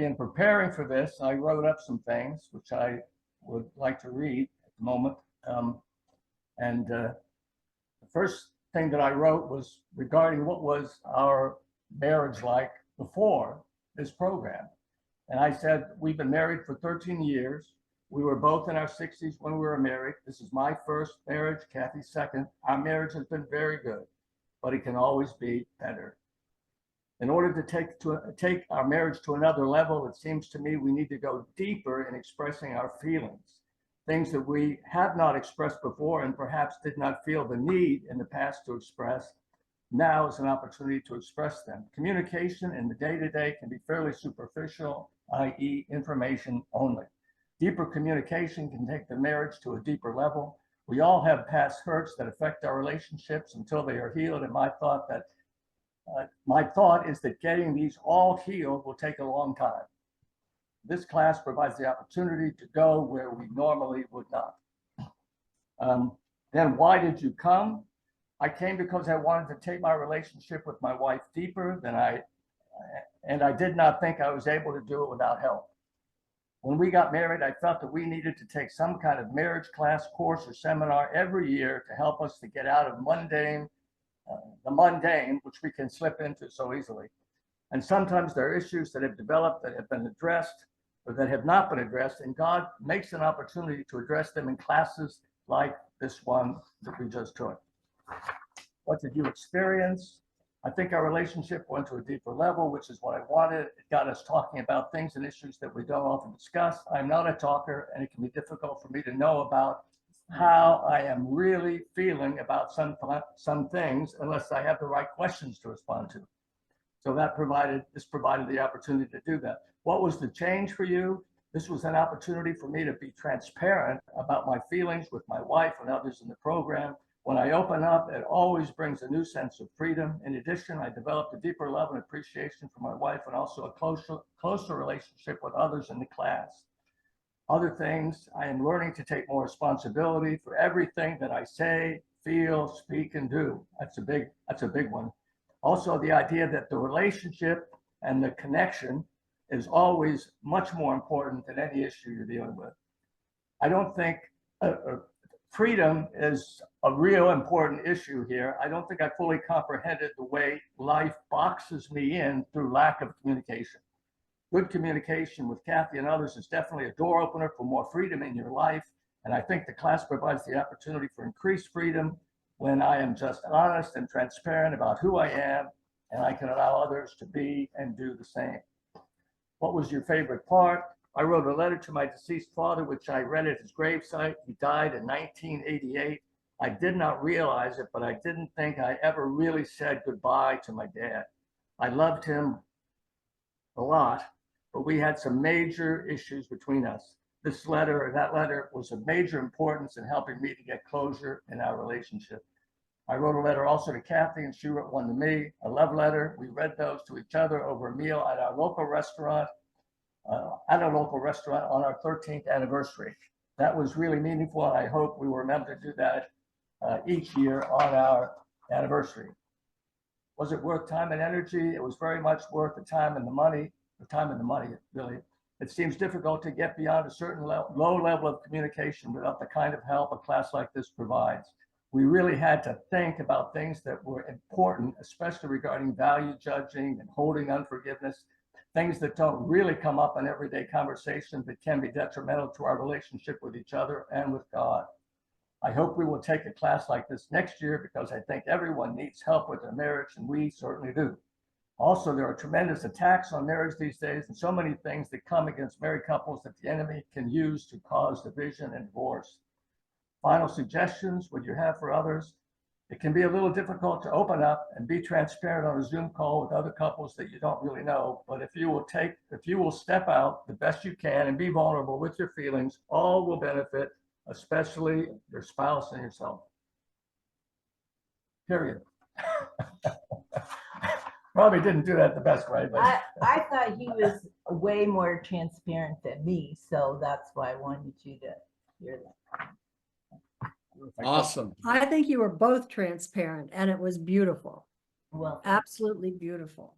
in preparing for this, I wrote up some things which I would like to read at the moment. The first thing that I wrote was regarding what was our marriage like before this program. And I said, we've been married for 13 years. We were both in our 60s when we were married. This is my first marriage, Kathy's second. Our marriage has been very good, but it can always be better. In order to take our marriage to another level, it seems to me we need to go deeper in expressing our feelings, things that we have not expressed before and perhaps did not feel the need in the past to express. Now is an opportunity to express them. Communication in the day-to-day can be fairly superficial, i.e. information only. Deeper communication can take the marriage to a deeper level. We all have past hurts that affect our relationships until they are healed, and my thought is that getting these all healed will take a long time. This class provides the opportunity to go where we normally would not. Then why did you come? I came because I wanted to take my relationship with my wife deeper and I did not think I was able to do it without help. When we got married, I felt that we needed to take some kind of marriage class, course, or seminar every year to help us to get out of the mundane, which we can slip into so easily. And sometimes there are issues that have developed that have been addressed or that have not been addressed, and God makes an opportunity to address them in classes like this one that we just took. What did you experience? I think our relationship went to a deeper level, which is what I wanted. It got us talking about things and issues that we don't often discuss. I'm not a talker, and it can be difficult for me to know about how I am really feeling about some things unless I have the right questions to respond to. So this provided the opportunity to do that. What was the change for you? This was an opportunity for me to be transparent about my feelings with my wife and others in the program. When I open up, it always brings a new sense of freedom. In addition, I developed a deeper love and appreciation for my wife and also a closer relationship with others in the class. Other things, I am learning to take more responsibility for everything that I say, feel, speak, and do. That's a big one. Also, the idea that the relationship and the connection is always much more important than any issue you're dealing with. I don't think freedom is a real important issue here. I don't think I fully comprehended the way life boxes me in through lack of communication. Good communication with Kathy and others is definitely a door opener for more freedom in your life. And I think the class provides the opportunity for increased freedom when I am just honest and transparent about who I am, and I can allow others to be and do the same. What was your favorite part? I wrote a letter to my deceased father, which I read at his gravesite. He died in 1988. I did not realize it, but I didn't think I ever really said goodbye to my dad. I loved him a lot, but we had some major issues between us. That letter was of major importance in helping me to get closure in our relationship. I wrote a letter also to Kathy, and she wrote one to me, a love letter. We read those to each other over a meal at our local restaurant, on our 13th anniversary. That was really meaningful, and I hope we will remember to do that each year on our anniversary. Was it worth time and energy? It was very much worth the time and the money, really. It seems difficult to get beyond a certain low level of communication without the kind of help a class like this provides. We really had to think about things that were important, especially regarding value judging and holding unforgiveness, things that don't really come up in everyday conversation that can be detrimental to our relationship with each other and with God. I hope we will take a class like this next year because I think everyone needs help with their marriage, and we certainly do. Also, there are tremendous attacks on marriage these days and so many things that come against married couples that the enemy can use to cause division and divorce. Final suggestions, what you have for others. It can be a little difficult to open up and be transparent on a Zoom call with other couples that you don't really know. But if you will step out the best you can and be vulnerable with your feelings, all will benefit, especially your spouse and yourself. Period. Probably didn't do that the best way, but I thought he was way more transparent than me, so that's why I wanted you to hear that. Awesome. I think you were both transparent, and it was beautiful. Well, Absolutely beautiful.